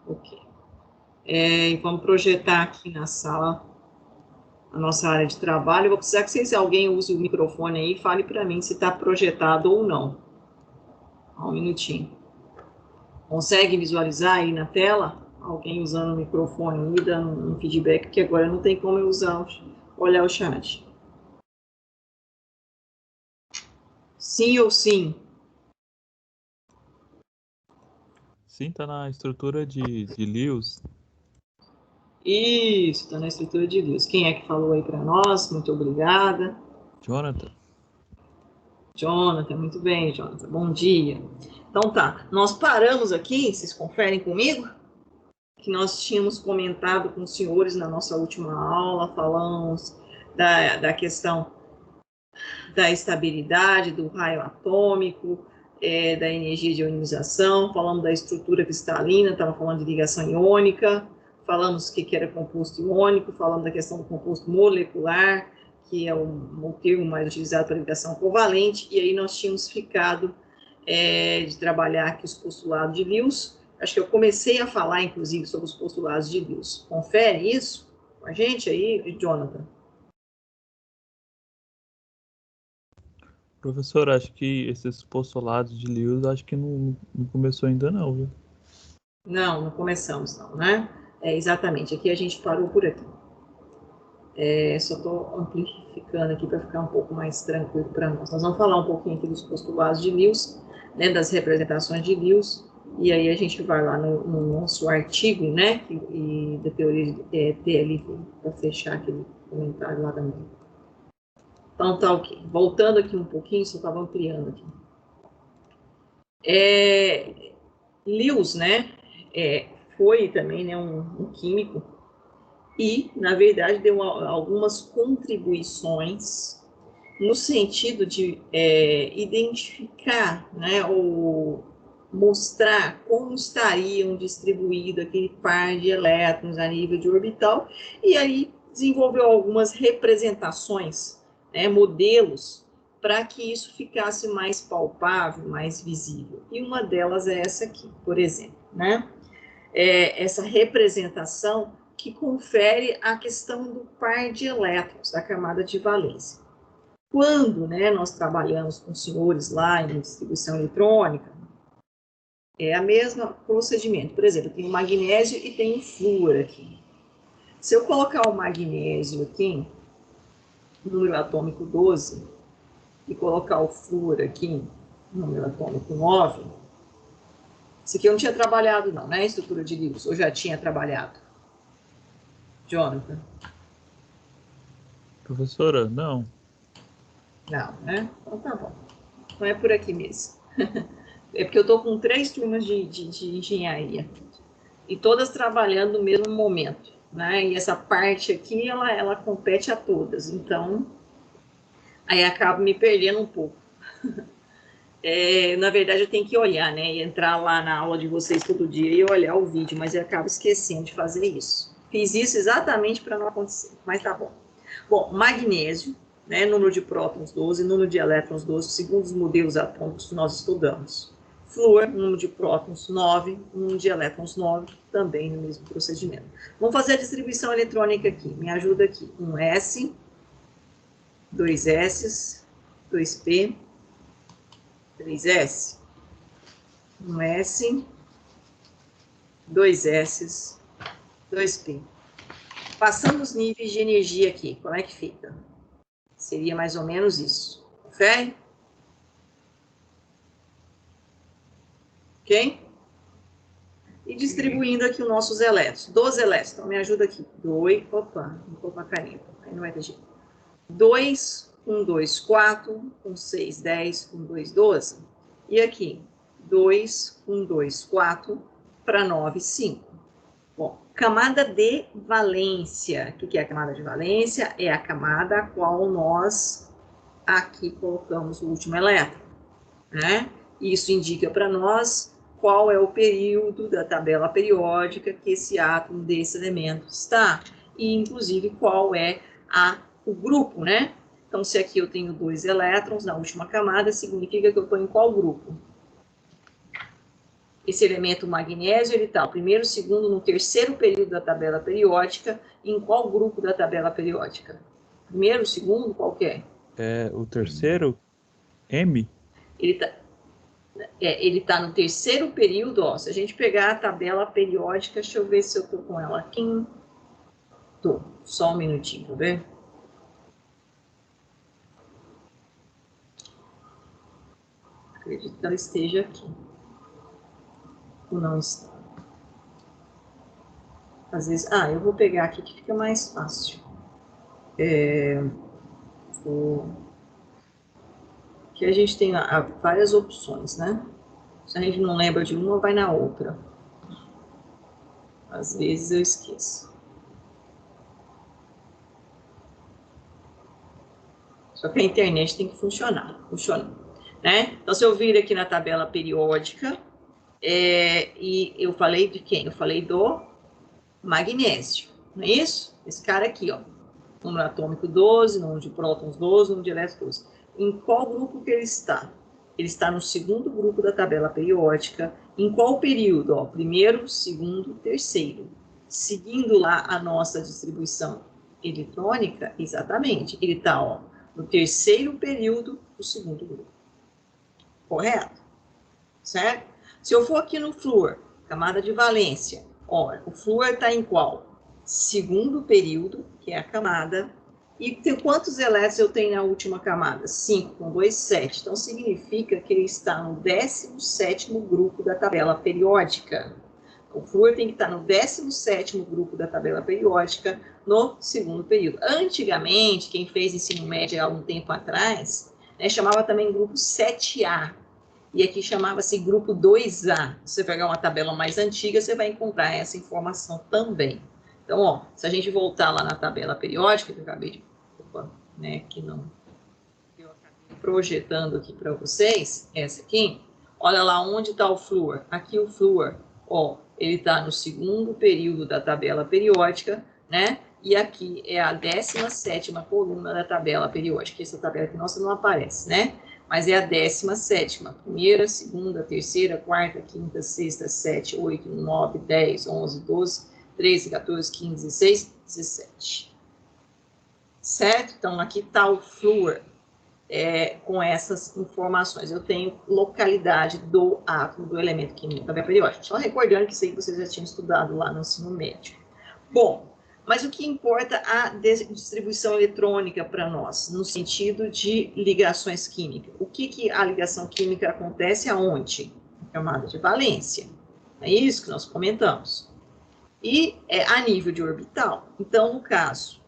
Ok. E vamos projetar aqui na sala a nossa área de trabalho. Eu vou precisar que vocês, alguém use o microfone aí e fale para mim se está projetado ou não. Um minutinho. Consegue visualizar aí na tela? Alguém usando o microfone aí, dando um feedback, porque agora não tem como eu olhar o chat. Sim ou sim? Sim, tá na estrutura de Lewis. Isso, está na estrutura de Lewis. Quem é que falou aí para nós? Muito obrigada. Jonathan. Jonathan, muito bem, Jonathan. Bom dia. Então tá, nós paramos aqui, vocês conferem comigo? Que nós tínhamos comentado com os senhores na nossa última aula, falamos da questão da estabilidade, do raio atômico, da energia de ionização, falamos da estrutura cristalina, estava falando de ligação iônica, falamos o que era composto iônico, falamos da questão do composto molecular, que é o termo mais utilizado para ligação covalente, e aí nós tínhamos ficado de trabalhar aqui os postulados de Lewis. Acho que eu comecei a falar, inclusive, sobre os postulados de Lewis. Confere isso com a gente aí, Jonathan? Professor, acho que esses postulados de Lewis, acho que não começou ainda não, viu? Não começamos não, né? Exatamente, aqui a gente parou por aqui. Só estou amplificando aqui para ficar um pouco mais tranquilo para nós. Nós vamos falar um pouquinho aqui dos postulados de Lewis, né, das representações de Lewis, e aí a gente vai lá no nosso artigo, né, e da teoria TLV, para fechar aquele comentário lá também. Então tá ok. Voltando aqui um pouquinho, só estava ampliando aqui. Lewis, né, foi também, né, um químico e, na verdade, deu algumas contribuições no sentido de identificar, né, ou mostrar como estariam distribuídos aquele par de elétrons a nível de orbital, e aí desenvolveu algumas representações, né, modelos, para que isso ficasse mais palpável, mais visível. E uma delas é essa aqui, por exemplo, né? Essa representação que confere a questão do par de elétrons, da camada de valência. Quando, né, nós trabalhamos com senhores lá em distribuição eletrônica, é o mesmo procedimento. Por exemplo, eu tenho magnésio e tenho flúor aqui. Se eu colocar o magnésio aqui, número atômico 12, e colocar o flúor aqui, número atômico 9, isso aqui eu não tinha trabalhado não, né, estrutura de Lewis, ou já tinha trabalhado? Jonathan? Professora, não. Não, né? Então tá bom. Então é por aqui mesmo. É porque eu estou com 3 turmas de engenharia e todas trabalhando no mesmo momento, né? E essa parte aqui, ela compete a todas. Então, aí acabo me perdendo um pouco. Na verdade, eu tenho que olhar, né? E entrar lá na aula de vocês todo dia e olhar o vídeo, mas eu acabo esquecendo de fazer isso. Fiz isso exatamente para não acontecer, mas tá bom. Bom, magnésio, né? Número de prótons 12, número de elétrons 12, segundo os modelos atômicos que nós estudamos. Flúor, número de prótons 9, número de elétrons 9, também no mesmo procedimento. Vamos fazer a distribuição eletrônica aqui. Me ajuda aqui. Um S, 2 S, 2P, 3S, um S, 2 S, 2P. Passando os níveis de energia aqui, como é que fica? Seria mais ou menos isso. Confere? Ok? E distribuindo aqui os nossos elétrons. 12 elétrons. Então, me ajuda aqui. 2, opa, vou colocar a caneta. Aí não vai ter jeito. 2, 1, 2, 4, 1, 6, 10, 1, 2, 12. E aqui, 2, 1, 2, 4, para 9, 5. Bom, camada de valência. O que é a camada de valência? É a camada a qual nós aqui colocamos o último elétron, né? Isso indica para nós qual é o período da tabela periódica que esse átomo desse elemento está, e inclusive qual é o grupo, né? Então, se aqui eu tenho 2 elétrons na última camada, significa que eu estou em qual grupo? esse elemento magnésio, ele está no primeiro, segundo, no terceiro período da tabela periódica. Em qual grupo da tabela periódica? Primeiro, segundo, qual que é? É o terceiro, M? Ele tá no terceiro período, ó. Se a gente pegar a tabela periódica, deixa eu ver se eu tô com ela aqui. Tô, só um minutinho, tá vendo? Acredito que ela esteja aqui. Ou não está. Às vezes, eu vou pegar aqui que fica mais fácil. Que a gente tem várias opções, né? Se a gente não lembra de uma, vai na outra. Às vezes eu esqueço. Só que a internet tem que funcionar. Funciona, né? Então, se eu vir aqui na tabela periódica, e eu falei de quem? Eu falei do magnésio, não é isso? Esse cara aqui, ó. Número atômico 12, número de prótons 12, número de elétrons 12. Em qual grupo que ele está? Ele está no segundo grupo da tabela periódica. Em qual período? Ó, primeiro, segundo, terceiro. Seguindo lá a nossa distribuição eletrônica, exatamente. Ele está, ó, no terceiro período do segundo grupo. Correto? Certo? Se eu for aqui no flúor, camada de valência, ó, o flúor está em qual? Segundo período, que é a camada. E tem quantos elétrons eu tenho na última camada? 5 com 2, 7. Então, significa que ele está no 17º grupo da tabela periódica. O flúor tem que estar no 17º grupo da tabela periódica, no segundo período. Antigamente, quem fez ensino médio há um tempo atrás, né, chamava também grupo 7A. E aqui chamava-se grupo 2A. Se você pegar uma tabela mais antiga, você vai encontrar essa informação também. Então, ó, se a gente voltar lá na tabela periódica, que eu acabei de... Opa, né, que não... Eu acabei projetando aqui para vocês, essa aqui. Olha lá onde está o flúor. Aqui o flúor, ó, ele está no segundo período da tabela periódica, né? E aqui é a 17ª coluna da tabela periódica. Essa tabela aqui nossa não aparece, né? Mas é a 17ª. Primeira, segunda, terceira, quarta, quinta, sexta, 7, 8, 9, 10, 11, 12, 13, 14, 15, 16, 17. Certo? Então, aqui está o flúor com essas informações. Eu tenho localidade do átomo, do elemento químico da tabela periódica. Só recordando que isso aí vocês já tinham estudado lá no ensino médio. Bom, mas o que importa a distribuição eletrônica para nós, no sentido de ligações químicas? O que a ligação química acontece aonde? Na camada de valência. É isso que nós comentamos. E a nível de orbital. Então, no caso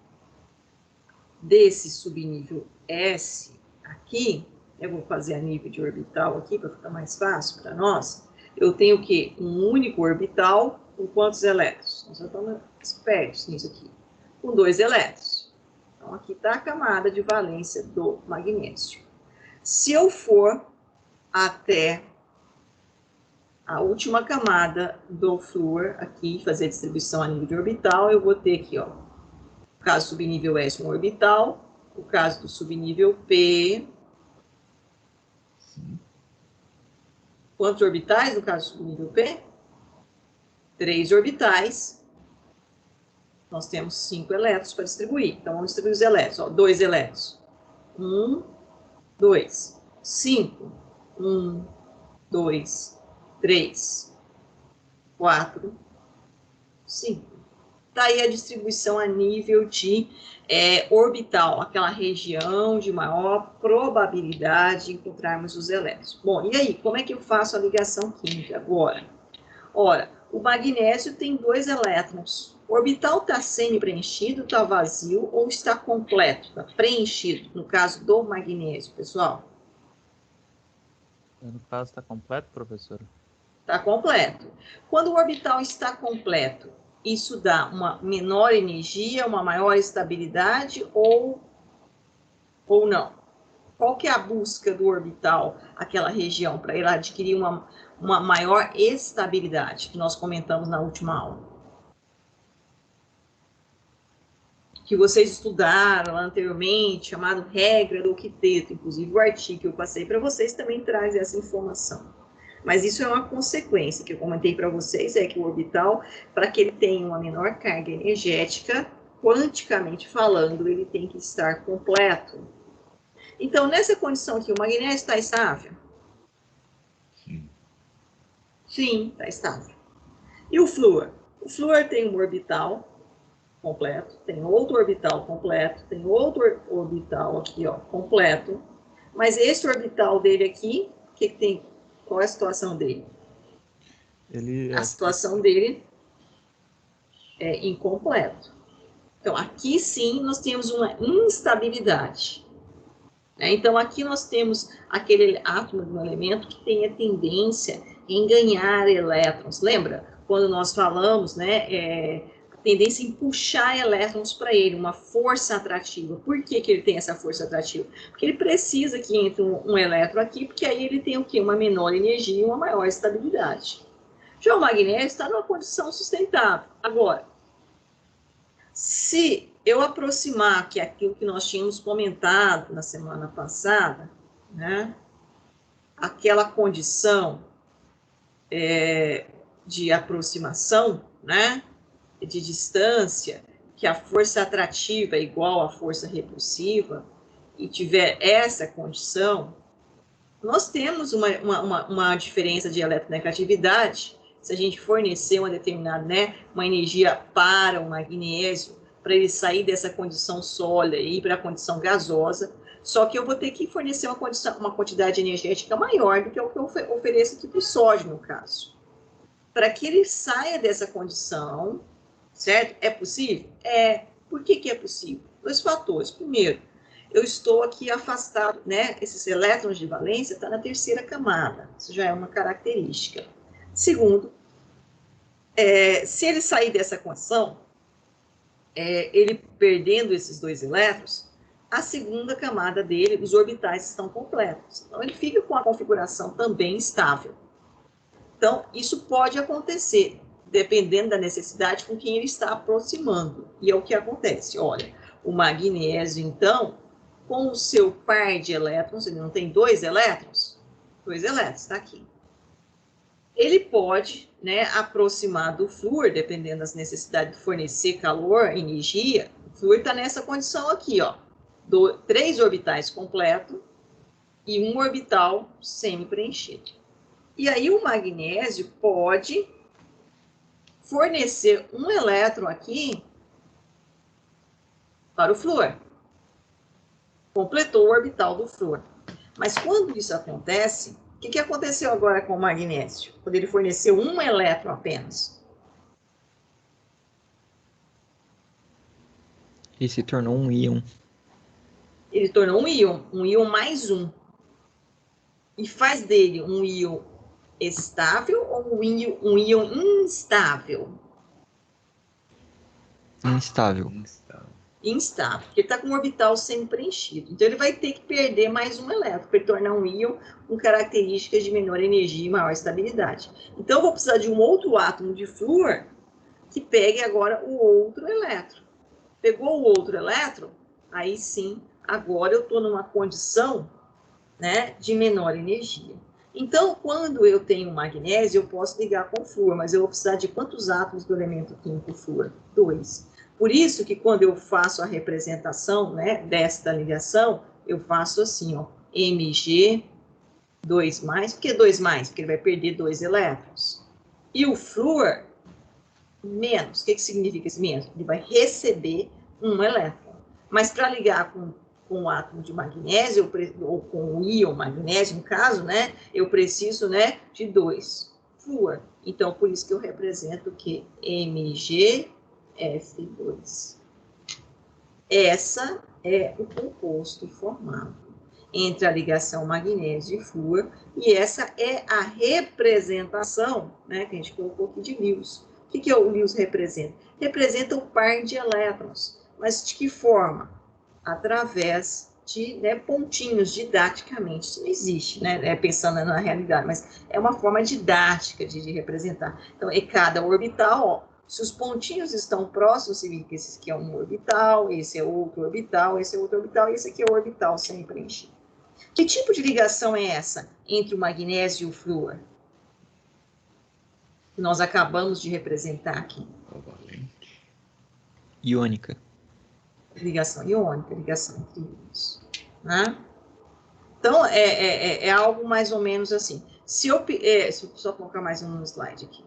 desse subnível S aqui, eu vou fazer a nível de orbital aqui, para ficar mais fácil para nós. Eu tenho o quê? Um único orbital com quantos elétrons? Nós já estamos espertos nisso aqui. Com 2 elétrons. Então, aqui está a camada de valência do magnésio. Se eu for até a última camada do flúor, aqui, fazer a distribuição a nível de orbital, eu vou ter aqui, ó, o caso do subnível S, um orbital, o caso do subnível P. Quantos orbitais no caso do subnível P? 3 orbitais. Nós temos 5 elétrons para distribuir. Então, vamos distribuir os elétrons. Ó, 2 elétrons. 1, 2, 5. 1, 2, 3, 4, 5. Está aí a distribuição a nível de orbital, aquela região de maior probabilidade de encontrarmos os elétrons. Bom, e aí, como é que eu faço a ligação química agora? Ora, o magnésio tem 2 elétrons. O orbital está semi-preenchido, está vazio ou está completo, está preenchido, no caso do magnésio, pessoal? No caso, está completo, professora? Está completo. Quando o orbital está completo, isso dá uma menor energia, uma maior estabilidade ou não? Qual que é a busca do orbital, aquela região, para ele adquirir uma maior estabilidade, que nós comentamos na última aula? Que vocês estudaram anteriormente, chamado regra do octeto, inclusive o artigo que eu passei para vocês também traz essa informação. Mas isso é uma consequência que eu comentei para vocês, é que o orbital, para que ele tenha uma menor carga energética, quanticamente falando, ele tem que estar completo. Então, nessa condição aqui, o magnésio está estável? Sim, está estável. E o flúor? O flúor tem um orbital completo, tem outro orbital completo, tem outro orbital aqui, ó, completo. Mas esse orbital dele aqui, que tem? Qual é a situação dele? A situação dele é incompleto. Então, aqui sim nós temos uma instabilidade. Então, aqui nós temos aquele átomo de um elemento que tem a tendência em ganhar elétrons. Lembra? Quando nós falamos, né, a tendência em puxar elétrons para ele, uma força atrativa. Por que ele tem essa força atrativa? Porque ele precisa que entre um elétron aqui, porque aí ele tem o quê? Uma menor energia e uma maior estabilidade. Já o magnésio está numa condição sustentável. Agora, se eu aproximar, que é aquilo que nós tínhamos comentado na semana passada, né, aquela condição de aproximação, né, de distância, que a força atrativa é igual à força repulsiva, e tiver essa condição, nós temos uma diferença de eletronegatividade. Se a gente fornecer uma determinada, né, uma energia para o magnésio, para ele sair dessa condição sólida e ir para a condição gasosa, só que eu vou ter que fornecer uma quantidade energética maior do que o que eu ofereço aqui para o sódio, no caso. Para que ele saia dessa condição, certo? É possível? É. Por que é possível? Dois fatores. Primeiro, eu estou aqui afastado, né? Esses elétrons de valência estão na terceira camada. Isso já é uma característica. Segundo, se ele sair dessa condição, ele perdendo esses dois elétrons, a segunda camada dele, os orbitais estão completos. Então, ele fica com a configuração também estável. Então, isso pode acontecer, dependendo da necessidade com quem ele está aproximando. E é o que acontece. Olha, o magnésio, então, com o seu par de elétrons, ele não tem dois elétrons? Dois elétrons, está aqui. Ele pode, né, aproximar do flúor, dependendo das necessidades de fornecer calor, energia. O flúor está nessa condição aqui, ó. 3 orbitais completos e um orbital semi-preenchido. E aí o magnésio pode fornecer um elétron aqui para o flúor. Completou o orbital do flúor. Mas quando isso acontece, o que aconteceu agora com o magnésio? Quando ele forneceu um elétron apenas. Ele se tornou um íon. Ele tornou um íon mais um. E faz dele um íon estável ou um íon instável? Instável. Instável, porque ele está com um orbital semi-preenchido. Então, ele vai ter que perder mais um elétron para ele tornar um íon com características de menor energia e maior estabilidade. Então, eu vou precisar de um outro átomo de flúor que pegue agora o outro elétron. Pegou o outro elétron, aí sim, agora eu estou numa condição, né, de menor energia. Então, quando eu tenho magnésio, eu posso ligar com flúor, mas eu vou precisar de quantos átomos do elemento químico flúor? 2. Por isso que quando eu faço a representação, né, desta ligação, eu faço assim, ó, Mg, 2+, por que 2+? Porque ele vai perder 2 elétrons. E o flúor, menos. O que significa esse menos? Ele vai receber um elétron. Mas para ligar com o átomo de magnésio, ou com o íon magnésio, no caso, né, eu preciso, né, de 2 flúor. Então, por isso que eu represento que MgF2. Essa é o composto formado entre a ligação magnésio e flúor, e essa é a representação, né, que a gente colocou aqui de Lewis. O que o Lewis representa? Representa o par de elétrons. Mas de que forma? Através de, né, pontinhos, didaticamente. Isso não existe, né, pensando na realidade, mas é uma forma didática de representar. Então, é cada orbital, ó, se os pontinhos estão próximos, significa que esse aqui é um orbital, esse é outro orbital, esse é outro orbital, e esse aqui é o orbital sem preencher. Que tipo de ligação é essa entre o magnésio e o flúor? que nós acabamos de representar aqui. Iônica. Ligação iônica, ligação entre íons. Né? Então, é algo mais ou menos assim. Se eu só colocar mais um slide aqui.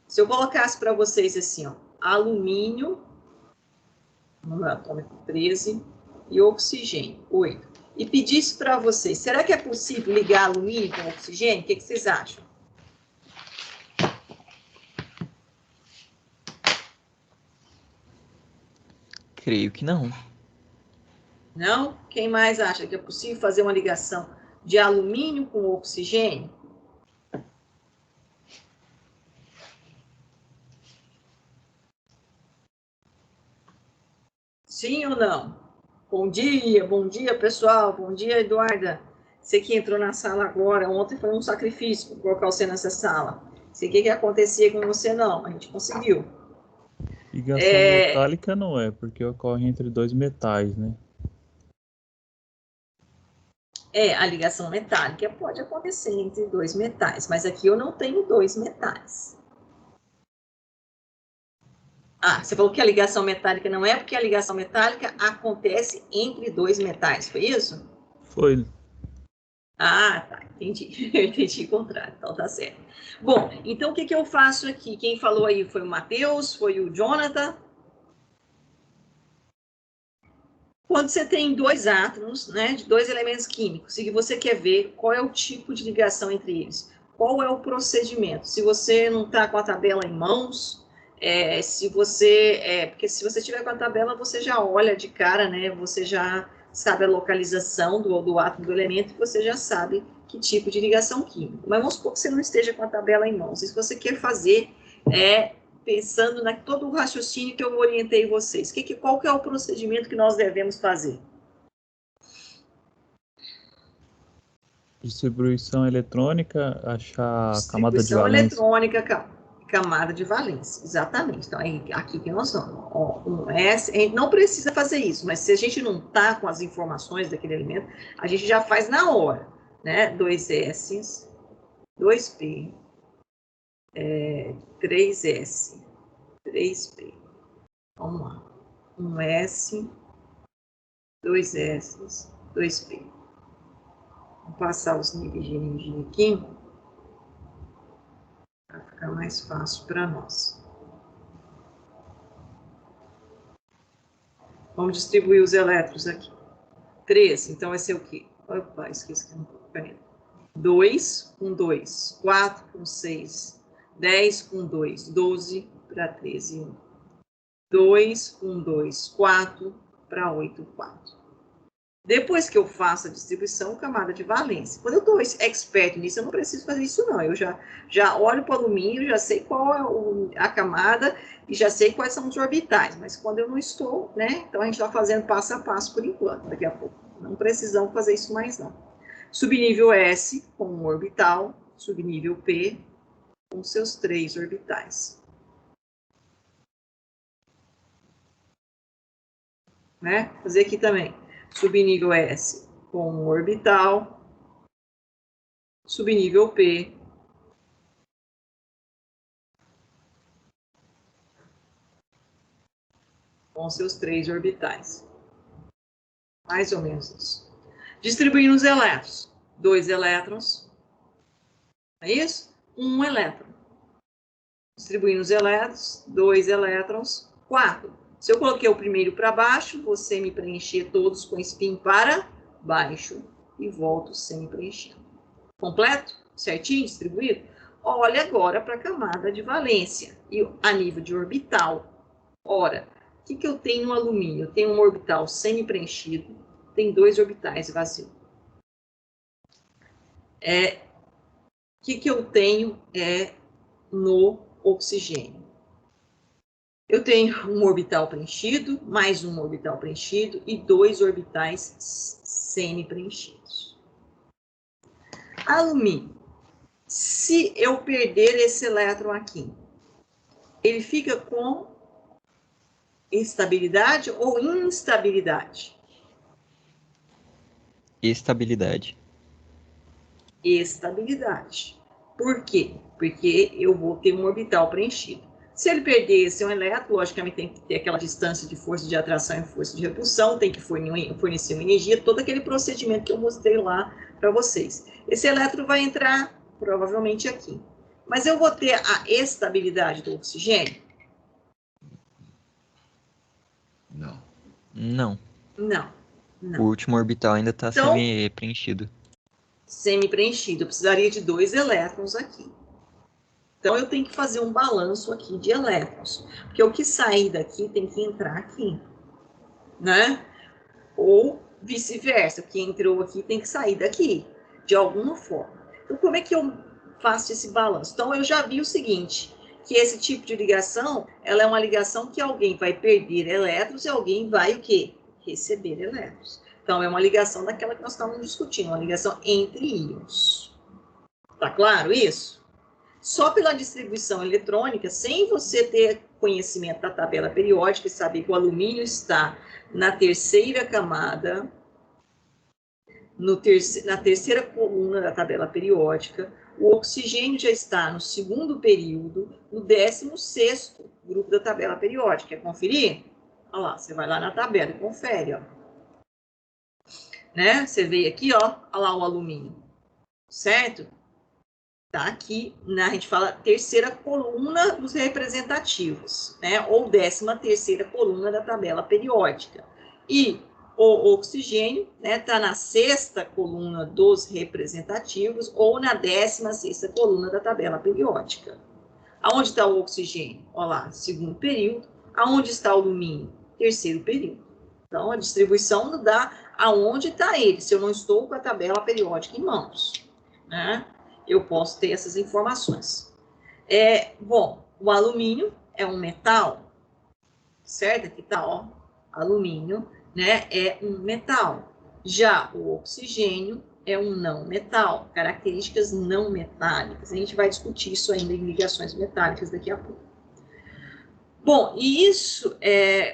Se eu colocasse para vocês assim, ó, alumínio, número atômico 13, e oxigênio, 8. E pedisse para vocês, será que é possível ligar alumínio com oxigênio? O que vocês acham? Creio que não. Não? Quem mais acha que é possível fazer uma ligação de alumínio com oxigênio? Sim ou não? Bom dia, pessoal. Bom dia, Eduarda. Você que entrou na sala agora, ontem foi um sacrifício para colocar você nessa sala. Sei o que acontecia com você, não. A gente conseguiu. Ligação metálica não é, porque ocorre entre dois metais, né? A ligação metálica pode acontecer entre dois metais, mas aqui eu não tenho dois metais. Você falou que a ligação metálica não é, porque a ligação metálica acontece entre dois metais, foi isso? Foi. Tá, entendi. Eu entendi o contrário, então tá certo. Bom, então o que eu faço aqui? Quem falou aí foi o Matheus, foi o Jonathan. Quando você tem dois átomos, né, de dois elementos químicos, e você quer ver qual é o tipo de ligação entre eles, qual é o procedimento? Se você não está com a tabela em mãos, porque se você tiver com a tabela, você já olha de cara, né, você já sabe a localização do átomo do elemento, e você já sabe que tipo de ligação química. Mas vamos supor que você não esteja com a tabela em mãos, e se você quer fazer, pensando em todo o raciocínio que eu orientei vocês. Qual que é o procedimento que nós devemos fazer? Distribuição eletrônica, achar a camada de Distribuição valência. eletrônica, camada de valência. Exatamente. Então, é aqui que nós vamos. A gente não precisa fazer isso, mas se a gente não está com as informações daquele elemento, a gente já faz na hora. Né? 2S, 2P, 3S, 3P. Vamos lá. 1S, 2S, 2P. Vou passar os níveis de energia aqui para ficar mais fácil para nós. Vamos distribuir os elétrons aqui. 3, então vai ser o quê? Opa, esqueci que não estou com caneta. 2 com 2, 4 com 6, 10 com 2, 12 para 13, 1. 2 com 2, 4 para 8, 4. Depois que eu faço a distribuição, camada de valência. Quando eu estou expert nisso, eu não preciso fazer isso, não. Eu já olho para o alumínio, já sei qual é a camada e já sei quais são os orbitais. Mas quando eu não estou, né? Então a gente está fazendo passo a passo por enquanto. Daqui a pouco não precisamos fazer isso mais, não. Subnível S com um orbital, subnível P com seus 3 orbitais. Né? Fazer aqui também. Subnível S com um orbital, subnível P com seus 3 orbitais. Mais ou menos isso. Distribuindo os elétrons. 2 elétrons. É isso? 1 elétron. Distribuindo os elétrons. 2 elétrons. 4. Se eu coloquei o primeiro para baixo, você me preencher todos com spin para baixo e volto sem preencher. Completo? Certinho? Distribuído? Olha agora para a camada de valência e a nível de orbital. Ora, o que eu tenho no alumínio? Eu tenho um orbital semi-preenchido, tem 2 orbitais vazios. O que eu tenho no oxigênio? Eu tenho um orbital preenchido, mais um orbital preenchido e 2 orbitais semi-preenchidos. Alumínio. Se eu perder esse elétron aqui, ele fica com estabilidade ou instabilidade? Estabilidade. Estabilidade. Por quê? Porque eu vou ter um orbital preenchido. Se ele perder esse elétron, logicamente tem que ter aquela distância de força de atração e força de repulsão, tem que fornecer uma energia, todo aquele procedimento que eu mostrei lá para vocês. Esse elétron vai entrar provavelmente aqui. Mas eu vou ter a estabilidade do oxigênio? Não. Não. Não. O último orbital ainda está Então, semi-preenchido. Semi-preenchido. Eu precisaria de 2 elétrons aqui. Então, eu tenho que fazer um balanço aqui de elétrons. Porque o que sair daqui tem que entrar aqui. Né? Ou vice-versa. O que entrou aqui tem que sair daqui. De alguma forma. Então, como é que eu faço esse balanço? Então, eu já vi o seguinte, que esse tipo de ligação, ela é uma ligação que alguém vai perder elétrons e alguém vai o quê? Receber elétrons. Então, é uma ligação daquela que nós estamos discutindo, uma ligação entre íons. Tá claro isso? Só pela distribuição eletrônica, sem você ter conhecimento da tabela periódica e saber que o alumínio está na terceira camada, na terceira coluna da tabela periódica, o oxigênio já está no segundo período, no 16º grupo da tabela periódica. Quer conferir? Olha lá, você vai lá na tabela e confere, ó. Né? Você veio aqui, ó, olha lá o alumínio, certo? Tá aqui, né? A gente fala terceira coluna dos representativos, né? Ou 13ª coluna da tabela periódica. E o oxigênio, né, tá na 6ª coluna dos representativos ou na 16ª coluna da tabela periódica. Aonde está o oxigênio? Olha lá, segundo período. Aonde está o alumínio? Terceiro período. Então, a distribuição não dá aonde está ele, se eu não estou com a tabela periódica em mãos, né? Eu posso ter essas informações. Bom, o alumínio é um metal, certo? Aqui está, ó, alumínio, né, é um metal. Já o oxigênio é um não metal, características não metálicas. A gente vai discutir isso ainda em ligações metálicas daqui a pouco. Bom, e isso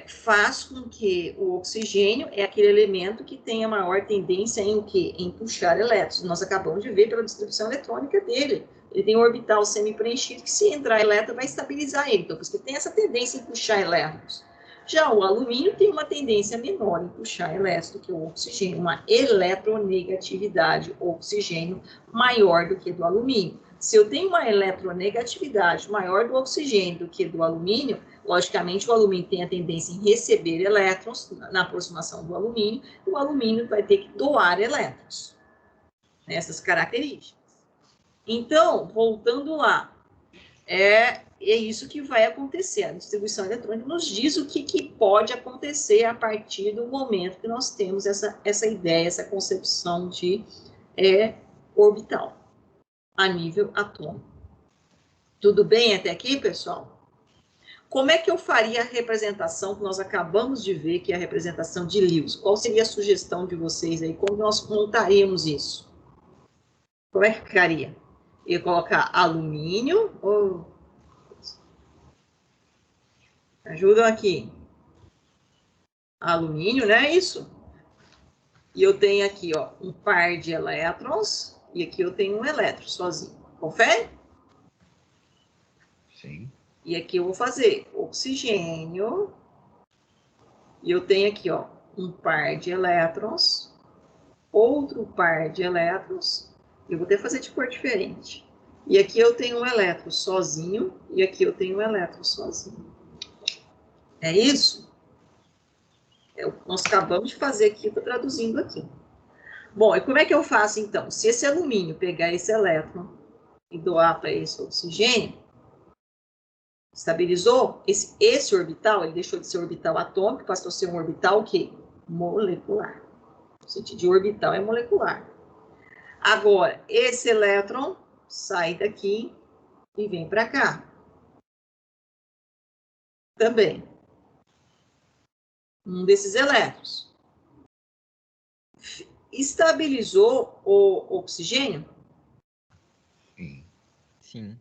faz com que o oxigênio é aquele elemento que tem a maior tendência em o quê? Em puxar elétrons. Nós acabamos de ver pela distribuição eletrônica dele. Ele tem um orbital semi-preenchido que, se entrar elétron, vai estabilizar ele. Então, porque tem essa tendência em puxar elétrons. Já o alumínio tem uma tendência menor em puxar elétrons do que o oxigênio, uma eletronegatividade oxigênio maior do que do alumínio. Se eu tenho uma eletronegatividade maior do oxigênio do que do alumínio, logicamente o alumínio tem a tendência em receber elétrons na aproximação do alumínio, e o alumínio vai ter que doar elétrons. Essas características. Então, voltando lá, é isso que vai acontecer. A distribuição eletrônica nos diz o que pode acontecer a partir do momento que nós temos essa ideia, essa concepção de orbital a nível atômico. Tudo bem até aqui, pessoal? Como é que eu faria a representação que nós acabamos de ver, que é a representação de Lewis? Qual seria a sugestão de vocês aí? Como nós montaríamos isso? Como é que ficaria? Eu ia colocar alumínio ou... Ajudam aqui. Alumínio, né? Isso. E eu tenho aqui, ó, um par de elétrons, e aqui eu tenho um elétron sozinho. Confere? Sim. E aqui eu vou fazer oxigênio, e eu tenho aqui, ó, um par de elétrons, outro par de elétrons, eu vou ter que fazer de cor diferente. E aqui eu tenho um elétron sozinho, e aqui eu tenho um elétron sozinho. É isso? Nós acabamos de fazer aqui, estou traduzindo aqui. Bom, e como é que eu faço, então? Se esse alumínio pegar esse elétron e doar para esse oxigênio, estabilizou esse orbital, ele deixou de ser orbital atômico, passou a ser um orbital o quê? Molecular. O sentido de orbital é molecular. Agora, esse elétron sai daqui e vem para cá. Também. Um desses elétrons. Estabilizou o oxigênio? Sim. Sim.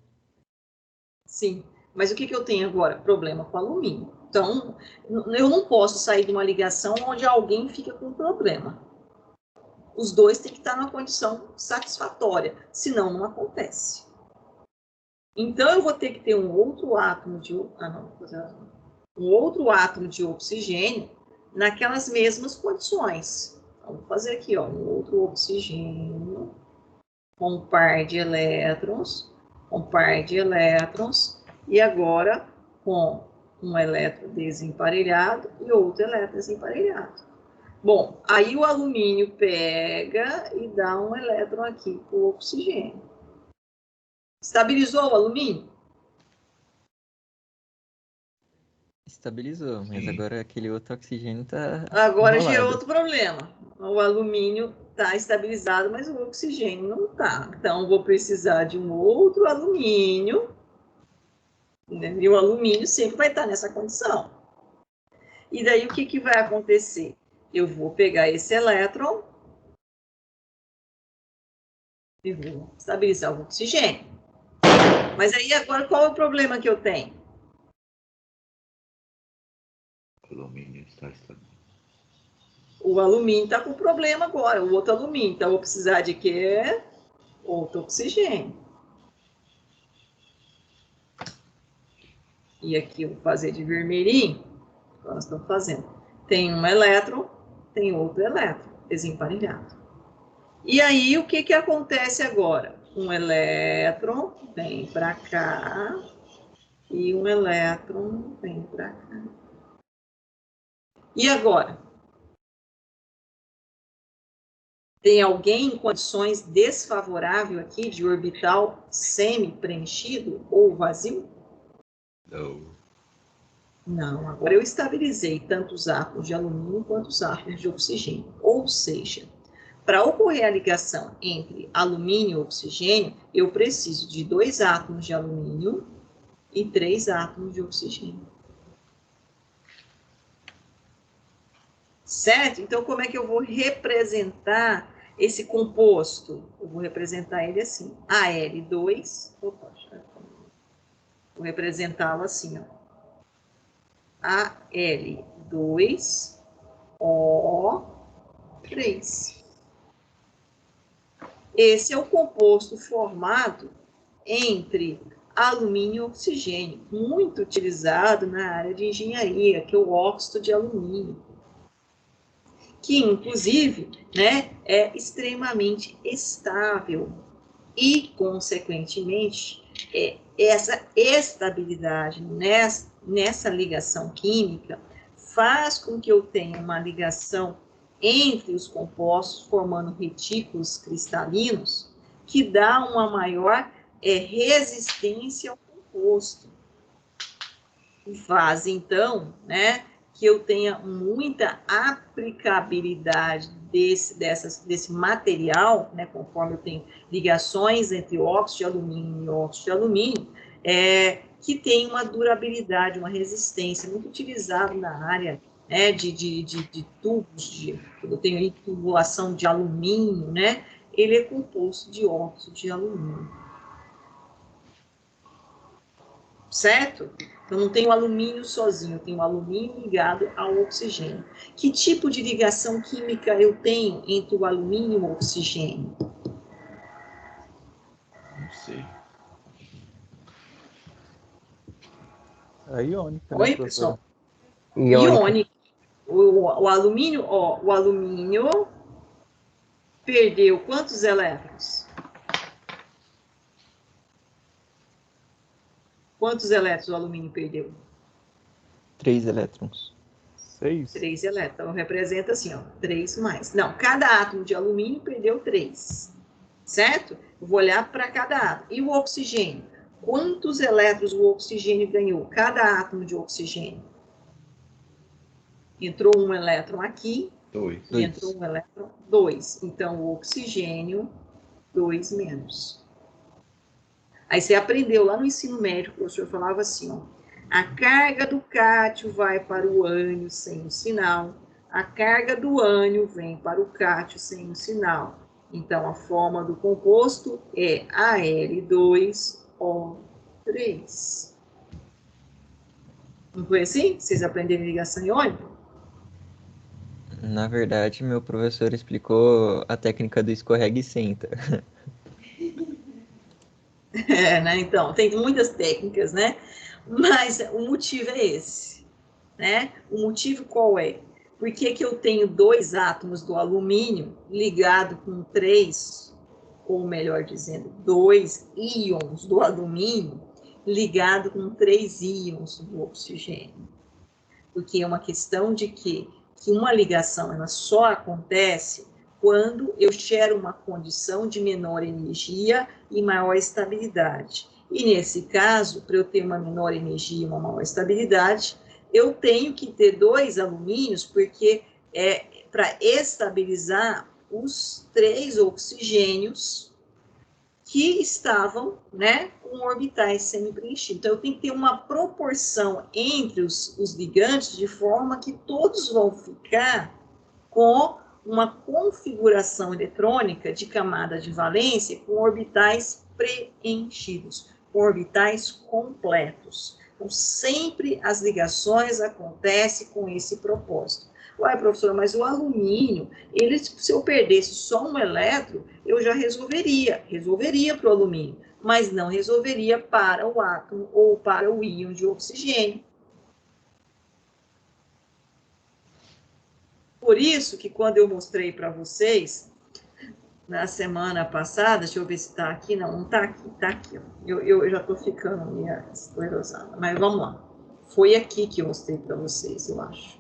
Sim. Mas o que eu tenho agora? Problema com alumínio. Então, eu não posso sair de uma ligação onde alguém fica com problema. Os dois têm que estar numa condição satisfatória, senão não acontece. Então, eu vou ter que ter um outro átomo de... um outro átomo de oxigênio naquelas mesmas condições. Então, vou fazer aqui, ó, um outro oxigênio com um par de elétrons, e agora com um elétron desemparelhado e outro elétron desemparelhado. Bom, aí o alumínio pega e dá um elétron aqui para o oxigênio. Estabilizou o alumínio? Estabilizou, mas agora aquele outro oxigênio tá Agora enrolado. gerou outro problema. O alumínio está estabilizado, mas o oxigênio não está. Então, vou precisar de um outro alumínio, né? E o alumínio sempre vai estar nessa condição. E daí, o que vai acontecer? Eu vou pegar esse elétron e vou estabilizar o oxigênio. Mas aí, agora, qual é o problema que eu tenho? O alumínio está estável. O alumínio está com problema agora, o outro alumínio. Então, eu vou precisar de quê? Outro oxigênio. E aqui eu vou fazer de vermelhinho. Nós estamos fazendo. Tem um elétron, tem outro elétron desemparelhado. E aí, o que acontece agora? Um elétron vem para cá e um elétron vem para cá. E agora? Tem alguém em condições desfavoráveis aqui de orbital semi-preenchido ou vazio? Não. Não, agora eu estabilizei tanto os átomos de alumínio quanto os átomos de oxigênio. Ou seja, para ocorrer a ligação entre alumínio e oxigênio, eu preciso de 2 átomos de alumínio e 3 átomos de oxigênio. Certo? Então, como é que eu vou representar esse composto? Eu vou representar ele assim, Al2, vou representá-lo assim, ó. Al2O3. Esse é o composto formado entre alumínio e oxigênio, muito utilizado na área de engenharia, que é o óxido de alumínio, que inclusive, né, é extremamente estável e, consequentemente, essa estabilidade nessa ligação química faz com que eu tenha uma ligação entre os compostos, formando retículos cristalinos, que dá uma maior resistência ao composto. E faz, então, né, que eu tenha muita aplicabilidade desse material, né, conforme eu tenho ligações entre óxido de alumínio e óxido de alumínio, que tem uma durabilidade, uma resistência, muito utilizado na área, né, de tubos, quando eu tenho aí tubulação de alumínio, né, ele é composto de óxido de alumínio. Certo? Eu não tenho alumínio sozinho, eu tenho alumínio ligado ao oxigênio. Que tipo de ligação química eu tenho entre o alumínio e o oxigênio? Não sei. É iônica, né, Oi, professora? pessoal? Iônica. O alumínio, ó, o alumínio perdeu quantos elétrons? Quantos elétrons o alumínio perdeu? 3 elétrons. 6. 3 elétrons. Então, representa assim, ó, 3 mais. Não, cada átomo de alumínio perdeu 3. Certo? Eu vou olhar para cada átomo. E o oxigênio? Quantos elétrons o oxigênio ganhou? Cada átomo de oxigênio. Entrou um elétron aqui. 2. E entrou um elétron, 2. Então, o oxigênio, 2 menos. Aí você aprendeu lá no ensino médio, o professor falava assim, ó, a carga do cátio vai para o ânion sem o sinal, a carga do ânion vem para o cátio sem o sinal. Então, a forma do composto é Al2O3. Não foi assim? Vocês aprenderam ligação iônica? Na verdade, meu professor explicou a técnica do escorrega e senta. Né? Então, tem muitas técnicas, né? Mas o motivo é esse, né? O motivo qual é? Por que que eu tenho 2 átomos do alumínio ligado com 3, ou melhor dizendo, 2 íons do alumínio ligado com 3 íons do oxigênio? Porque é uma questão de que uma ligação ela só acontece quando eu gero uma condição de menor energia e maior estabilidade. E nesse caso, para eu ter uma menor energia e uma maior estabilidade, eu tenho que ter 2 alumínios, porque para estabilizar os 3 oxigênios que estavam, né, com orbitais semi-preenchidos. Então, eu tenho que ter uma proporção entre os ligantes, de forma que todos vão ficar com uma configuração eletrônica de camada de valência com orbitais preenchidos, com orbitais completos. Então, sempre as ligações acontecem com esse propósito. Ué, professora, mas o alumínio, se eu perdesse só um elétron, eu já resolveria para o alumínio, mas não resolveria para o átomo ou para o íon de oxigênio. Por isso que quando eu mostrei para vocês, na semana passada, deixa eu ver se está aqui, não está aqui, está aqui. Ó. Eu já estou ficando meio esclerosada, mas vamos lá. Foi aqui que eu mostrei para vocês, eu acho.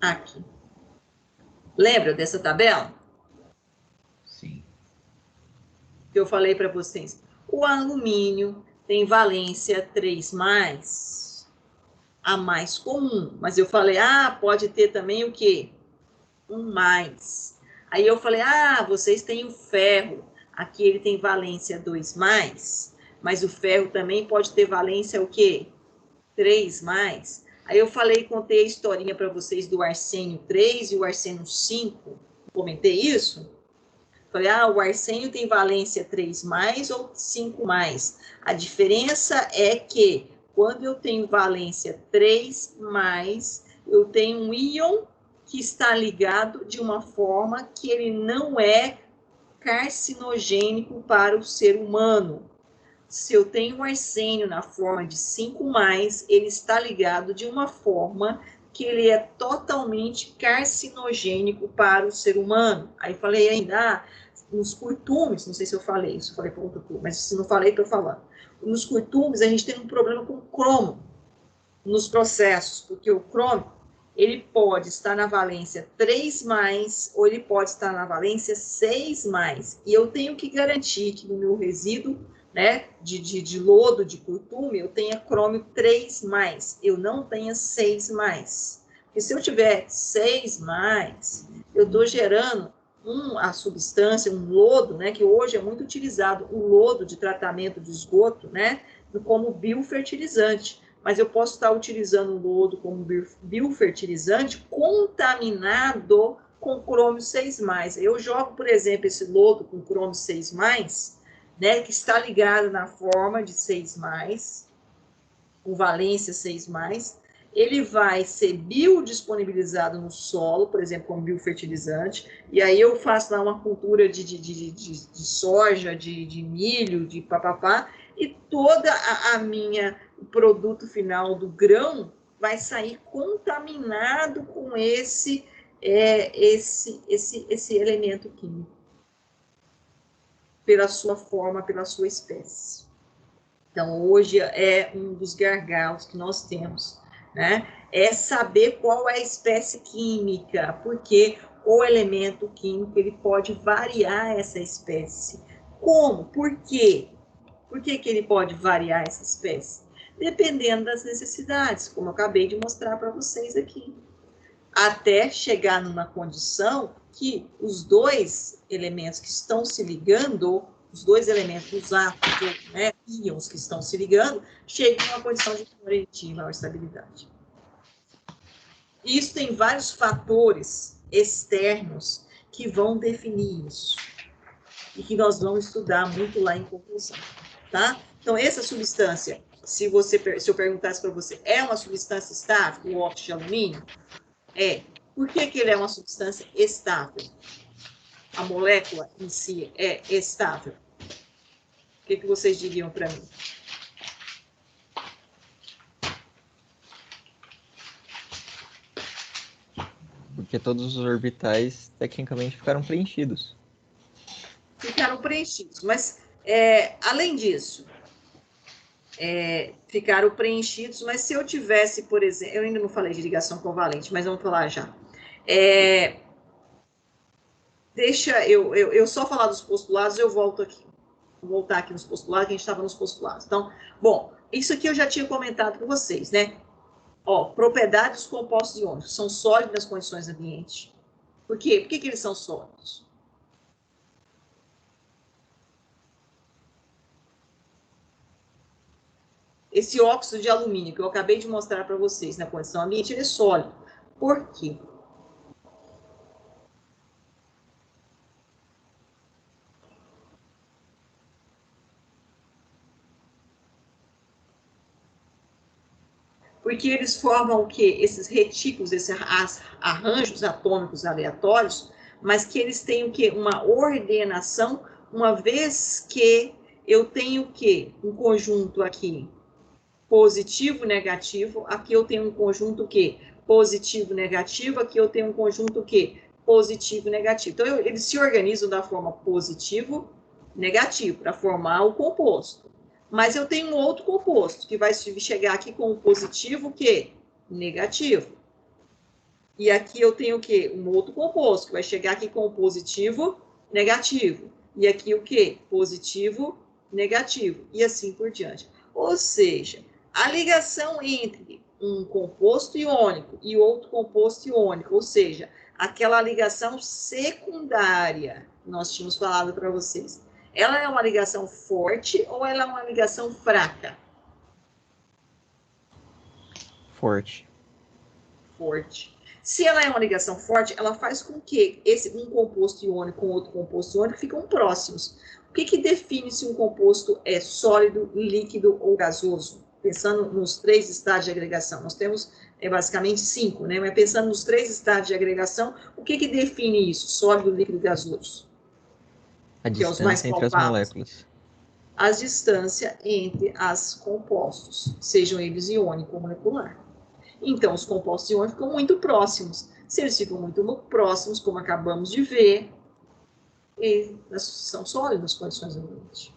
Aqui. Lembra dessa tabela? Sim. Que eu falei para vocês. O alumínio tem valência 3+, a mais comum. Mas eu falei, pode ter também o quê? 1+. Aí eu falei, vocês têm o ferro. Aqui ele tem valência 2+, mas o ferro também pode ter valência o quê? 3+. Aí eu falei, contei a historinha para vocês do arsênio 3 e o arsênio 5. Comentei isso? Falei, o arsênio tem valência 3+ ou 5+. A diferença é que quando eu tenho valência 3+, eu tenho um íon que está ligado de uma forma que ele não é carcinogênico para o ser humano. Se eu tenho um arsênio na forma de 5+, ele está ligado de uma forma que ele é totalmente carcinogênico para o ser humano. Aí falei ainda, nos curtumes, não sei se eu falei isso, falei para outro curso, mas se não falei, estou falando. Nos curtumes, a gente tem um problema com o cromo nos processos, porque o cromo, ele pode estar na valência 3+, ou ele pode estar na valência 6+. E eu tenho que garantir que no meu resíduo, né, de lodo de curtume, eu tenha crômio 3+, eu não tenha 6+. Porque se eu tiver 6+, eu estou gerando a substância, um lodo, né, que hoje é muito utilizado, o lodo de tratamento de esgoto, né, como biofertilizante. Mas eu posso estar utilizando o lodo como biofertilizante contaminado com crômio 6+. Eu jogo, por exemplo, esse lodo com crômio 6+, né, que está ligado na forma de 6+, com valência 6+, ele vai ser biodisponibilizado no solo, por exemplo, como biofertilizante, e aí eu faço lá uma cultura de soja, de milho, de papapá, e toda a minha produto final do grão vai sair contaminado com esse elemento químico, pela sua forma, pela sua espécie. Então, hoje é um dos gargalos que nós temos, né? É saber qual é a espécie química, porque o elemento químico ele pode variar essa espécie. Como? Por quê? Por que ele pode variar essa espécie? Dependendo das necessidades, como eu acabei de mostrar para vocês aqui. Até chegar numa condição que os 2 elementos que estão se ligando, os 2 elementos, os átomos, né, íons que estão se ligando, cheguem a uma condição de energia, maior estabilidade. Isso tem vários fatores externos que vão definir isso. E que nós vamos estudar muito lá em conclusão. Tá? Então, essa substância, se eu perguntasse para você, é uma substância estável, o óxido de alumínio? É. Por que ele é uma substância estável? a molécula em si é estável? O que vocês diriam para mim? Porque todos os orbitais tecnicamente ficaram preenchidos. Ficaram preenchidos, mas além disso, ficaram preenchidos, mas se eu tivesse, por exemplo, eu ainda não falei de ligação covalente, mas vamos falar já. Deixa eu só falar dos postulados, eu volto aqui. Vou voltar aqui nos postulados, que a gente estava nos postulados. Então, bom, isso aqui eu já tinha comentado com vocês, né? Ó, propriedades dos compostos iônicos são sólidos nas condições ambiente. Por quê? Por que eles são sólidos? Esse óxido de alumínio que eu acabei de mostrar para vocês na condição ambiente, ele é sólido. Por quê? Porque eles formam o quê? Esses retículos, esses arranjos atômicos aleatórios, mas que eles têm o quê? Uma ordenação, uma vez que eu tenho o quê? Um conjunto aqui positivo, negativo, aqui eu tenho um conjunto o quê? Positivo, negativo, aqui eu tenho um conjunto o quê? Positivo, negativo. Então, eles se organizam da forma positivo, negativo, para formar o composto. Mas eu tenho um outro composto, que vai chegar aqui com o positivo, o quê? Negativo. E aqui eu tenho o quê? Um outro composto, que vai chegar aqui com o positivo, negativo. E aqui o quê? Positivo, negativo. E assim por diante. Ou seja, a ligação entre um composto iônico e outro composto iônico, ou seja, aquela ligação secundária, nós tínhamos falado para vocês, ela é uma ligação forte ou ela é uma ligação fraca? Forte. Forte. Se ela é uma ligação forte, ela faz com que um composto iônico com outro composto iônico ficam próximos. O que define se um composto é sólido, líquido ou gasoso? Pensando nos 3 estágios de agregação. Nós temos basicamente 5, né? Mas pensando nos 3 estágios de agregação, o que define isso? Sólido, líquido e gasoso? A distância entre as moléculas. A distância entre os compostos, sejam eles iônico ou molecular. Então, os compostos iônicos ficam muito próximos. Se eles ficam muito próximos, como acabamos de ver, eles são sólidos nas condições ambientes.